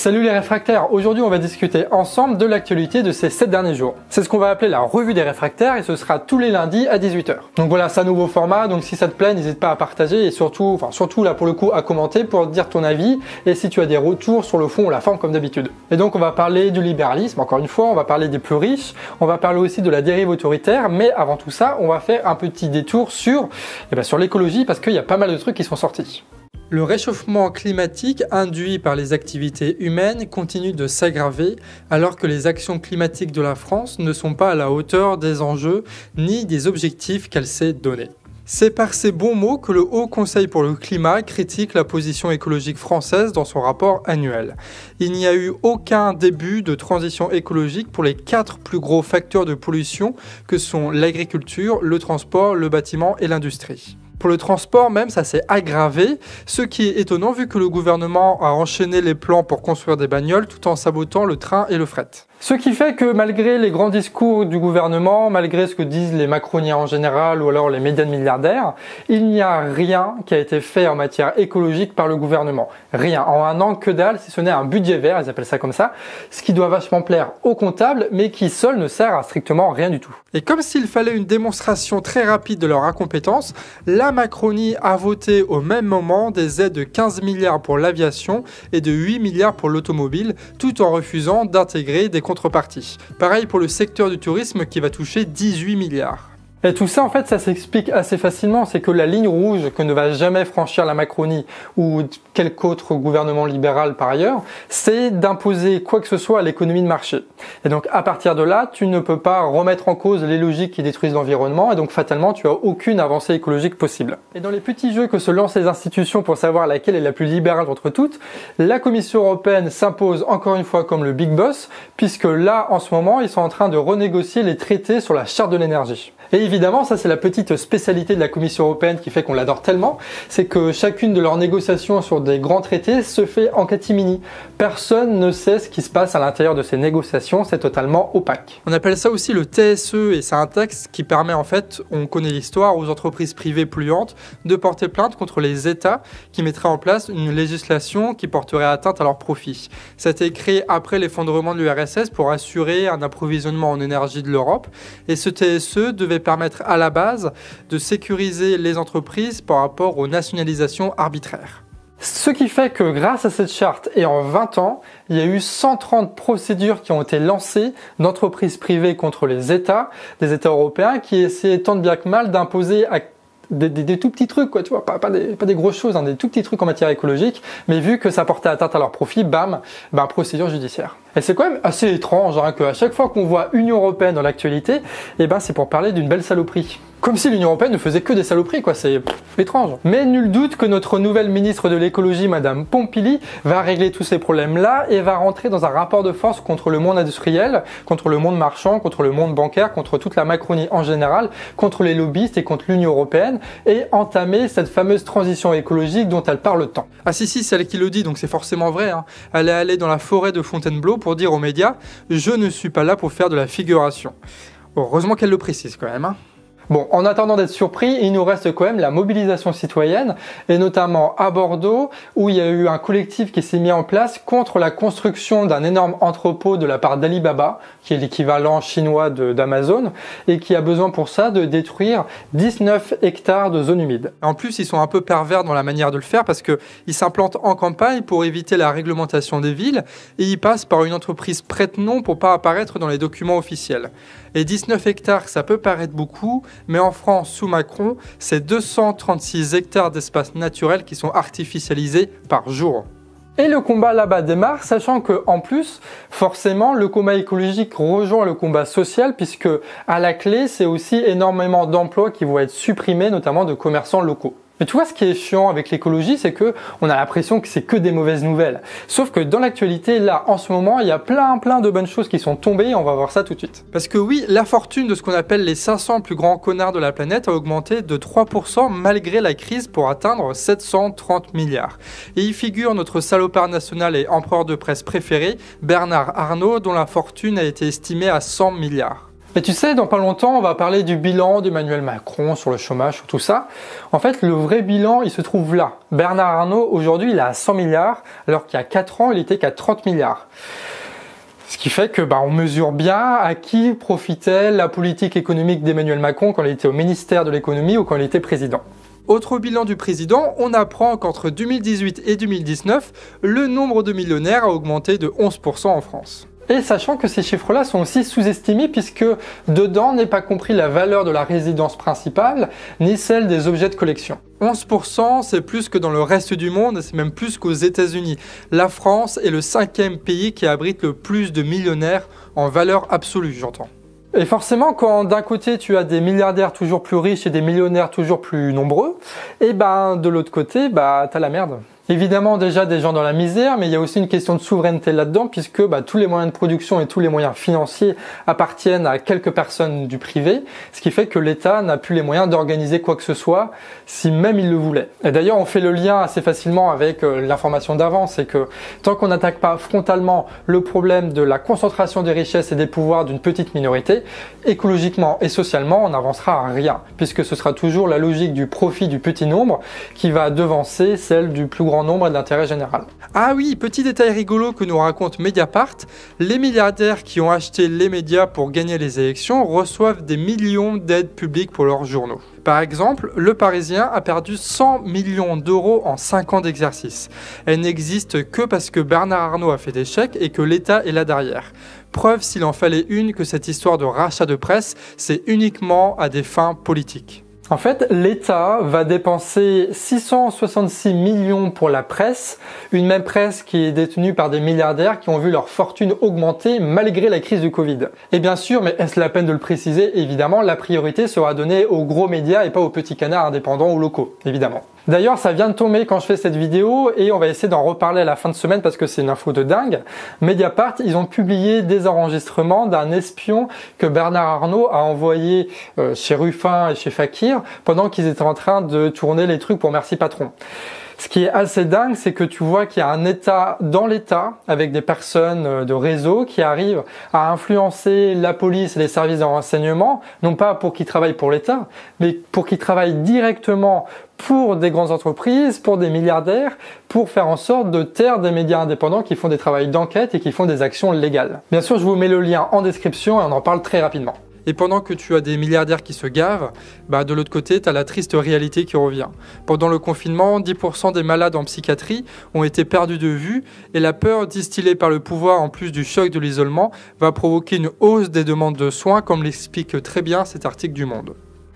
Salut les réfractaires, aujourd'hui on va discuter ensemble de l'actualité de ces 7 derniers jours. C'est ce qu'on va appeler la revue des réfractaires et ce sera tous les lundis à 18 h. Donc voilà, c'est un nouveau format, donc si ça te plaît, n'hésite pas à partager et surtout là pour le coup à commenter pour dire ton avis et si tu as des retours sur le fond ou la forme comme d'habitude. Et donc on va parler du libéralisme, encore une fois, on va parler des plus riches, on va parler aussi de la dérive autoritaire, mais avant tout ça, on va faire un petit détour sur l'écologie parce qu'il y a pas mal de trucs qui sont sortis. Le réchauffement climatique induit par les activités humaines continue de s'aggraver alors que les actions climatiques de la France ne sont pas à la hauteur des enjeux ni des objectifs qu'elle s'est donnés. C'est par ces bons mots que le Haut Conseil pour le climat critique la position écologique française dans son rapport annuel. Il n'y a eu aucun début de transition écologique pour les 4 plus gros facteurs de pollution que sont l'agriculture, le transport, le bâtiment et l'industrie. Pour le transport même, ça s'est aggravé, ce qui est étonnant vu que le gouvernement a enchaîné les plans pour construire des bagnoles tout en sabotant le train et le fret. Ce qui fait que malgré les grands discours du gouvernement, malgré ce que disent les macroniens en général ou alors les médias milliardaires, il n'y a rien qui a été fait en matière écologique par le gouvernement. Rien. En un an, que dalle, si ce n'est un budget vert, ils appellent ça comme ça, ce qui doit vachement plaire aux comptables, mais qui seul ne sert à strictement rien du tout. Et comme s'il fallait une démonstration très rapide de leur incompétence, la Macronie a voté au même moment des aides de 15 milliards pour l'aviation et de 8 milliards pour l'automobile, tout en refusant d'intégrer des contreparties. Pareil pour le secteur du tourisme qui va toucher 18 milliards. Et tout ça, en fait, ça s'explique assez facilement. C'est que la ligne rouge que ne va jamais franchir la Macronie ou quelque autre gouvernement libéral par ailleurs, c'est d'imposer quoi que ce soit à l'économie de marché. Et donc, à partir de là, tu ne peux pas remettre en cause les logiques qui détruisent l'environnement et donc, fatalement, tu as aucune avancée écologique possible. Et dans les petits jeux que se lancent les institutions pour savoir laquelle est la plus libérale entre toutes, la Commission européenne s'impose encore une fois comme le big boss, puisque là, en ce moment, ils sont en train de renégocier les traités sur la charte de l'énergie. Et évidemment, ça c'est la petite spécialité de la Commission européenne qui fait qu'on l'adore tellement, c'est que chacune de leurs négociations sur des grands traités se fait en catimini. Personne ne sait ce qui se passe à l'intérieur de ces négociations, c'est totalement opaque. On appelle ça aussi le TSE et c'est un texte qui permet en fait, on connaît l'histoire, aux entreprises privées polluantes de porter plainte contre les États qui mettraient en place une législation qui porterait atteinte à leurs profits. Ça a été créé après l'effondrement de l'URSS pour assurer un approvisionnement en énergie de l'Europe et ce TSE devait permettre à la base de sécuriser les entreprises par rapport aux nationalisations arbitraires. Ce qui fait que grâce à cette charte et en 20 ans, il y a eu 130 procédures qui ont été lancées d'entreprises privées contre les États, des États européens qui essayaient tant bien que mal d'imposer à des tout petits trucs, quoi, tu vois, pas des grosses choses, hein, des tout petits trucs en matière écologique, mais vu que ça portait atteinte à leur profit, bam, procédure judiciaire. Et c'est quand même assez étrange hein, qu'à chaque fois qu'on voit Union Européenne dans l'actualité, c'est pour parler d'une belle saloperie. Comme si l'Union Européenne ne faisait que des saloperies, quoi, c'est étrange. Mais nul doute que notre nouvelle ministre de l'écologie, Madame Pompili, va régler tous ces problèmes-là et va rentrer dans un rapport de force contre le monde industriel, contre le monde marchand, contre le monde bancaire, contre toute la Macronie en général, contre les lobbyistes et contre l'Union Européenne, et entamer cette fameuse transition écologique dont elle parle tant. Ah si, c'est elle qui le dit, donc c'est forcément vrai, hein. Elle est allée dans la forêt de Fontainebleau pour dire aux médias « Je ne suis pas là pour faire de la figuration ». Heureusement qu'elle le précise quand même, hein. Bon, en attendant d'être surpris, il nous reste quand même la mobilisation citoyenne, et notamment à Bordeaux, où il y a eu un collectif qui s'est mis en place contre la construction d'un énorme entrepôt de la part d'Alibaba, qui est l'équivalent chinois d'Amazon, et qui a besoin pour ça de détruire 19 hectares de zones humides. En plus, ils sont un peu pervers dans la manière de le faire, parce qu'ils s'implantent en campagne pour éviter la réglementation des villes, et ils passent par une entreprise prête-nom pour pas apparaître dans les documents officiels. Et 19 hectares, ça peut paraître beaucoup, mais en France, sous Macron, c'est 236 hectares d'espaces naturels qui sont artificialisés par jour. Et le combat là-bas démarre, sachant que en plus, forcément, le combat écologique rejoint le combat social, puisque à la clé, c'est aussi énormément d'emplois qui vont être supprimés, notamment de commerçants locaux. Mais tu vois, ce qui est chiant avec l'écologie, c'est que on a l'impression que c'est que des mauvaises nouvelles. Sauf que dans l'actualité, là, en ce moment, il y a plein de bonnes choses qui sont tombées et on va voir ça tout de suite. Parce que oui, la fortune de ce qu'on appelle les 500 plus grands connards de la planète a augmenté de 3% malgré la crise pour atteindre 730 milliards. Et y figure notre salopard national et empereur de presse préféré, Bernard Arnault, dont la fortune a été estimée à 100 milliards. Et tu sais, dans pas longtemps, on va parler du bilan d'Emmanuel Macron sur le chômage, sur tout ça. En fait, le vrai bilan, il se trouve là. Bernard Arnault, aujourd'hui, il est à 100 milliards, alors qu'il y a 4 ans, il était qu'à 30 milliards. Ce qui fait que on mesure bien à qui profitait la politique économique d'Emmanuel Macron quand il était au ministère de l'économie ou quand il était président. Autre bilan du président, on apprend qu'entre 2018 et 2019, le nombre de millionnaires a augmenté de 11% en France. Et sachant que ces chiffres-là sont aussi sous-estimés puisque dedans n'est pas compris la valeur de la résidence principale ni celle des objets de collection. 11%, c'est plus que dans le reste du monde, c'est même plus qu'aux États-Unis. La France est le 5e pays qui abrite le plus de millionnaires en valeur absolue, j'entends. Et forcément, quand d'un côté tu as des milliardaires toujours plus riches et des millionnaires toujours plus nombreux, et de l'autre côté, t'as la merde. Évidemment déjà des gens dans la misère, mais il y a aussi une question de souveraineté là-dedans puisque tous les moyens de production et tous les moyens financiers appartiennent à quelques personnes du privé, ce qui fait que l'État n'a plus les moyens d'organiser quoi que ce soit si même il le voulait. Et d'ailleurs on fait le lien assez facilement avec l'information d'avant, c'est que tant qu'on n'attaque pas frontalement le problème de la concentration des richesses et des pouvoirs d'une petite minorité, écologiquement et socialement on n'avancera à rien, puisque ce sera toujours la logique du profit du petit nombre qui va devancer celle du plus grand nombre et de l'intérêt général. Ah oui, petit détail rigolo que nous raconte Mediapart, les milliardaires qui ont acheté les médias pour gagner les élections reçoivent des millions d'aides publiques pour leurs journaux. Par exemple, Le Parisien a perdu 100 millions d'euros en 5 ans d'exercice. Elle n'existe que parce que Bernard Arnault a fait des chèques et que l'État est là derrière. Preuve, s'il en fallait une, que cette histoire de rachat de presse, c'est uniquement à des fins politiques. En fait, l'État va dépenser 666 millions pour la presse, une même presse qui est détenue par des milliardaires qui ont vu leur fortune augmenter malgré la crise du Covid. Et bien sûr, mais est-ce la peine de le préciser, évidemment, la priorité sera donnée aux gros médias et pas aux petits canards indépendants ou locaux, évidemment. D'ailleurs, ça vient de tomber quand je fais cette vidéo et on va essayer d'en reparler à la fin de semaine parce que c'est une info de dingue. Mediapart, ils ont publié des enregistrements d'un espion que Bernard Arnault a envoyé chez Ruffin et chez Fakir pendant qu'ils étaient en train de tourner les trucs pour Merci Patron. Ce qui est assez dingue, c'est que tu vois qu'il y a un État dans l'État, avec des personnes de réseau qui arrivent à influencer la police et les services de renseignement, non pas pour qu'ils travaillent pour l'État, mais pour qu'ils travaillent directement pour des grandes entreprises, pour des milliardaires, pour faire en sorte de taire des médias indépendants qui font des travaux d'enquête et qui font des actions légales. Bien sûr, je vous mets le lien en description et on en parle très rapidement. Et pendant que tu as des milliardaires qui se gavent, de l'autre côté, tu as la triste réalité qui revient. Pendant le confinement, 10% des malades en psychiatrie ont été perdus de vue et la peur distillée par le pouvoir en plus du choc de l'isolement va provoquer une hausse des demandes de soins, comme l'explique très bien cet article du Monde.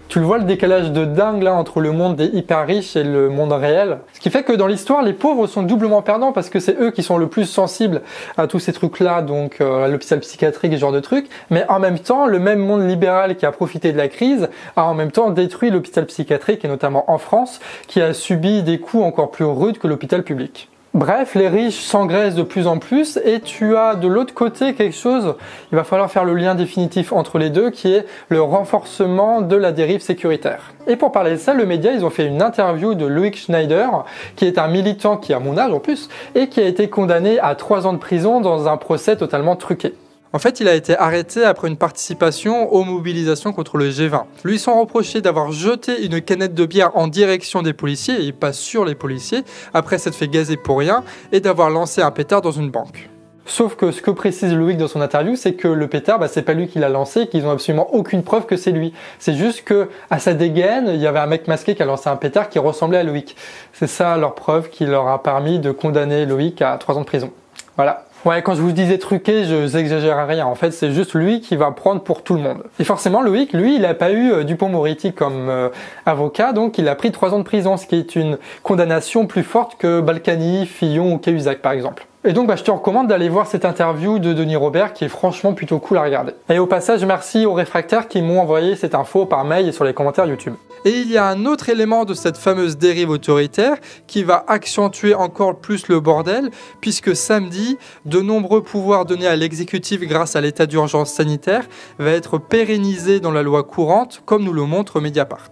Tu le vois, le décalage de dingue là entre le monde des hyper riches et le monde réel. Ce qui fait que dans l'histoire, les pauvres sont doublement perdants parce que c'est eux qui sont le plus sensibles à tous ces trucs-là, donc à l'hôpital psychiatrique et ce genre de trucs. Mais en même temps, le même monde libéral qui a profité de la crise a en même temps détruit l'hôpital psychiatrique et notamment en France, qui a subi des coups encore plus rudes que l'hôpital public. Bref, les riches s'engraissent de plus en plus et tu as de l'autre côté quelque chose, il va falloir faire le lien définitif entre les deux qui est le renforcement de la dérive sécuritaire. Et pour parler de ça, le média, ils ont fait une interview de Loïc Schneider, qui est un militant qui a mon âge en plus, et qui a été condamné à 3 ans de prison dans un procès totalement truqué. En fait, il a été arrêté après une participation aux mobilisations contre le G20. Lui sont reprochés d'avoir jeté une canette de bière en direction des policiers, et pas sur les policiers, après s'être fait gazer pour rien, et d'avoir lancé un pétard dans une banque. Sauf que ce que précise Loïc dans son interview, c'est que le pétard, c'est pas lui qui l'a lancé, et qu'ils ont absolument aucune preuve que c'est lui. C'est juste que, à sa dégaine, il y avait un mec masqué qui a lancé un pétard qui ressemblait à Loïc. C'est ça leur preuve qui leur a permis de condamner Loïc à 3 ans de prison. Voilà. Ouais, quand je vous disais truqué, je n'exagère à rien. En fait, c'est juste lui qui va prendre pour tout le monde. Et forcément, Loïc, lui, il n'a pas eu Dupond-Moretti comme avocat, donc il a pris 3 ans de prison, ce qui est une condamnation plus forte que Balkany, Fillon ou Cahuzac, par exemple. Et donc, je te recommande d'aller voir cette interview de Denis Robert qui est franchement plutôt cool à regarder. Et au passage, merci aux réfractaires qui m'ont envoyé cette info par mail et sur les commentaires YouTube. Et il y a un autre élément de cette fameuse dérive autoritaire qui va accentuer encore plus le bordel, puisque samedi, de nombreux pouvoirs donnés à l'exécutif grâce à l'état d'urgence sanitaire va être pérennisé dans la loi courante, comme nous le montre Mediapart.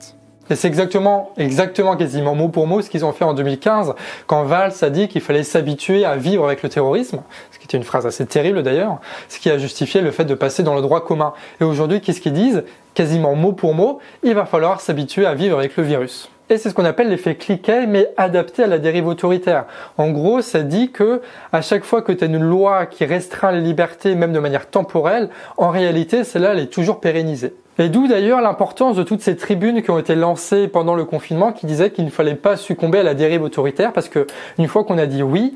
Et c'est exactement quasiment mot pour mot ce qu'ils ont fait en 2015 quand Valls a dit qu'il fallait s'habituer à vivre avec le terrorisme, ce qui était une phrase assez terrible d'ailleurs, ce qui a justifié le fait de passer dans le droit commun. Et aujourd'hui, qu'est-ce qu'ils disent? Quasiment mot pour mot, il va falloir s'habituer à vivre avec le virus. Et c'est ce qu'on appelle l'effet cliquet, mais adapté à la dérive autoritaire. En gros, ça dit que à chaque fois que tu as une loi qui restreint les libertés, même de manière temporelle, en réalité, celle-là, elle est toujours pérennisée. Et d'où d'ailleurs l'importance de toutes ces tribunes qui ont été lancées pendant le confinement qui disaient qu'il ne fallait pas succomber à la dérive autoritaire parce que une fois qu'on a dit oui,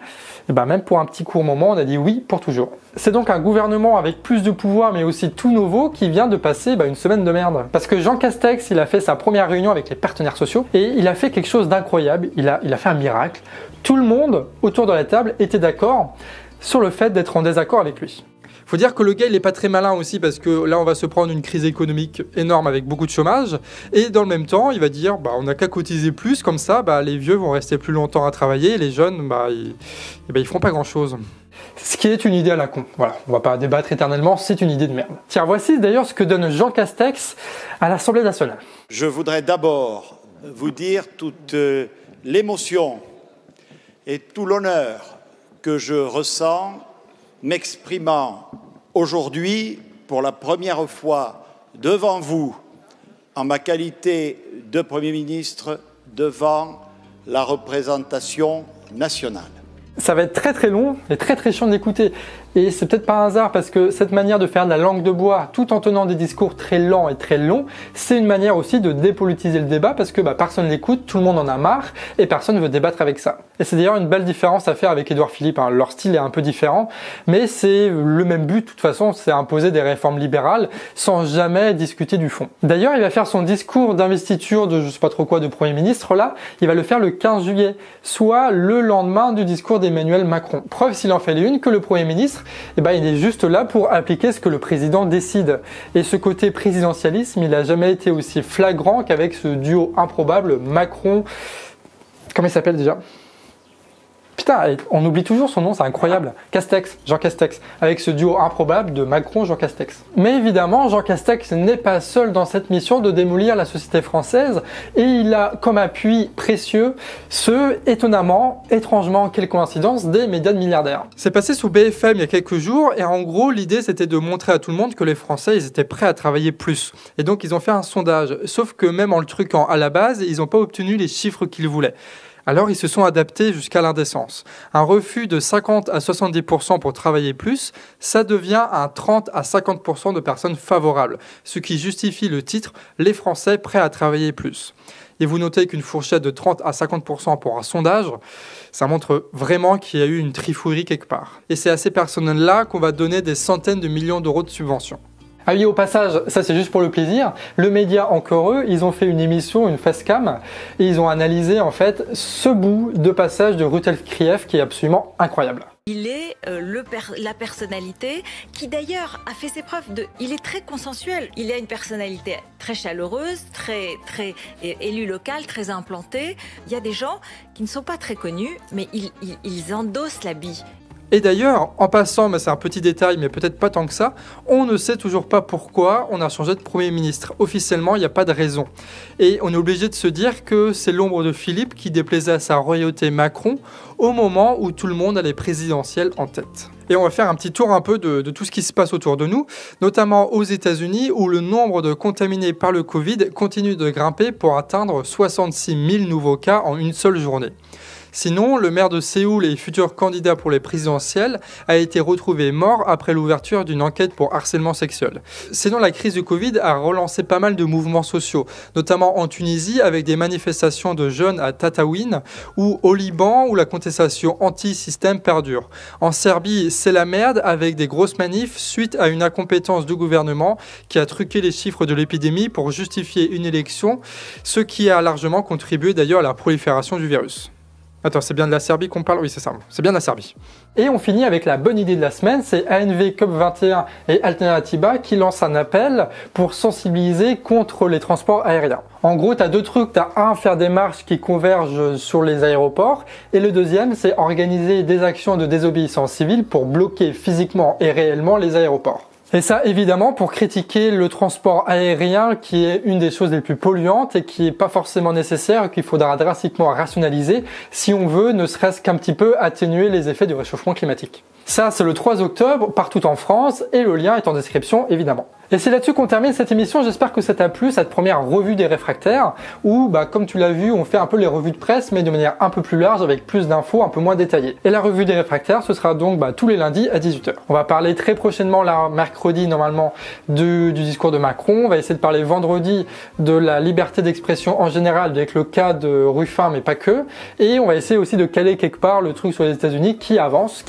et ben même pour un petit court moment, on a dit oui pour toujours. C'est donc un gouvernement avec plus de pouvoir mais aussi tout nouveau qui vient de passer une semaine de merde. Parce que Jean Castex, il a fait sa première réunion avec les partenaires sociaux et il a fait quelque chose d'incroyable, il a fait un miracle. Tout le monde autour de la table était d'accord sur le fait d'être en désaccord avec lui. Faut dire que le gars, il est pas très malin aussi parce que là, on va se prendre une crise économique énorme avec beaucoup de chômage. Et dans le même temps, il va dire, on n'a qu'à cotiser plus, comme ça, les vieux vont rester plus longtemps à travailler et les jeunes, ils feront pas grand chose. Ce qui est une idée à la con. Voilà, on va pas débattre éternellement, c'est une idée de merde. Tiens, voici d'ailleurs ce que donne Jean Castex à l'Assemblée nationale. Je voudrais d'abord vous dire toute l'émotion et tout l'honneur que je ressens m'exprimant aujourd'hui pour la première fois devant vous en ma qualité de Premier ministre devant la représentation nationale. Ça va être très très long et très très chiant d'écouter. Et c'est peut-être pas un hasard parce que cette manière de faire de la langue de bois tout en tenant des discours très lents et très longs, c'est une manière aussi de dépolitiser le débat parce que personne l'écoute, tout le monde en a marre et personne ne veut débattre avec ça. Et c'est d'ailleurs une belle différence à faire avec Édouard Philippe. Leur style est un peu différent, mais c'est le même but de toute façon, c'est imposer des réformes libérales sans jamais discuter du fond. D'ailleurs, il va faire son discours d'investiture de je sais pas trop quoi de Premier ministre là, il va le faire le 15 juillet, soit le lendemain du discours d'Emmanuel Macron. Preuve s'il en fait une que le Premier ministre il est juste là pour appliquer ce que le président décide. Et ce côté présidentialisme, il n'a jamais été aussi flagrant qu'avec ce duo improbable Macron... Comment il s'appelle déjà ? Putain, on oublie toujours son nom, c'est incroyable. Castex, Jean Castex, avec ce duo improbable de Macron-Jean Castex. Mais évidemment, Jean Castex n'est pas seul dans cette mission de démolir la société française et il a comme appui précieux étrangement, quelle coïncidence, des médias de milliardaires. C'est passé sous BFM il y a quelques jours et en gros, l'idée c'était de montrer à tout le monde que les Français, ils étaient prêts à travailler plus. Et donc, ils ont fait un sondage. Sauf que même en le truquant à la base, ils n'ont pas obtenu les chiffres qu'ils voulaient. Alors ils se sont adaptés jusqu'à l'indécence. Un refus de 50 à 70% pour travailler plus, ça devient un 30 à 50% de personnes favorables, ce qui justifie le titre « Les Français prêts à travailler plus ». Et vous notez qu'une fourchette de 30 à 50% pour un sondage, ça montre vraiment qu'il y a eu une trifouillerie quelque part. Et c'est à ces personnes-là qu'on va donner des centaines de millions d'euros de subventions. Ah oui, au passage, ça c'est juste pour le plaisir, le média Encore Eux, ils ont fait une émission, une facecam, et ils ont analysé en fait ce bout de passage de Ruth Elf-Krief qui est absolument incroyable. Il est la personnalité qui d'ailleurs a fait ses preuves. Il est très consensuel. Il a une personnalité très chaleureuse, très élu local, très implanté. Il y a des gens qui ne sont pas très connus, mais ils endossent l'habit. Et d'ailleurs, en passant, c'est un petit détail, mais peut-être pas tant que ça, on ne sait toujours pas pourquoi on a changé de Premier ministre. Officiellement, il n'y a pas de raison. Et on est obligé de se dire que c'est l'ombre de Philippe qui déplaisait à sa royauté Macron au moment où tout le monde a les présidentielles en tête. Et on va faire un petit tour un peu de tout ce qui se passe autour de nous, notamment aux États-Unis où le nombre de contaminés par le Covid continue de grimper pour atteindre 66 000 nouveaux cas en une seule journée. Sinon, le maire de Séoul et futur candidat pour les présidentielles a été retrouvé mort après l'ouverture d'une enquête pour harcèlement sexuel. Sinon, la crise du Covid a relancé pas mal de mouvements sociaux, notamment en Tunisie avec des manifestations de jeunes à Tataouine ou au Liban où la contestation anti-système perdure. En Serbie, c'est la merde avec des grosses manifs suite à une incompétence du gouvernement qui a truqué les chiffres de l'épidémie pour justifier une élection, ce qui a largement contribué d'ailleurs à la prolifération du virus. Attends, c'est bien de la Serbie qu'on parle? Oui, c'est ça, c'est bien de la Serbie. Et on finit avec la bonne idée de la semaine, c'est ANV COP21 et Alternativa qui lancent un appel pour sensibiliser contre les transports aériens. En gros, tu as deux trucs, tu as un, faire des marches qui convergent sur les aéroports, et le deuxième, c'est organiser des actions de désobéissance civile pour bloquer physiquement et réellement les aéroports. Et ça, évidemment, pour critiquer le transport aérien qui est une des choses les plus polluantes et qui est pas forcément nécessaire et qu'il faudra drastiquement rationaliser si on veut ne serait-ce qu'un petit peu atténuer les effets du réchauffement climatique. Ça, c'est le 3 octobre, partout en France, et le lien est en description, évidemment. Et c'est là-dessus qu'on termine cette émission. J'espère que ça t'a plu, cette première revue des réfractaires, où, comme tu l'as vu, on fait un peu les revues de presse, mais de manière un peu plus large, avec plus d'infos, un peu moins détaillées. Et la revue des réfractaires, ce sera donc tous les lundis à 18h. On va parler très prochainement, là, mercredi, normalement, du discours de Macron. On va essayer de parler vendredi de la liberté d'expression en général, avec le cas de Ruffin, mais pas que. Et on va essayer aussi de caler quelque part le truc sur les États-Unis qui avance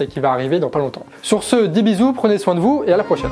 et qui va arriver dans pas longtemps. Sur ce, des bisous, prenez soin de vous, et à la prochaine.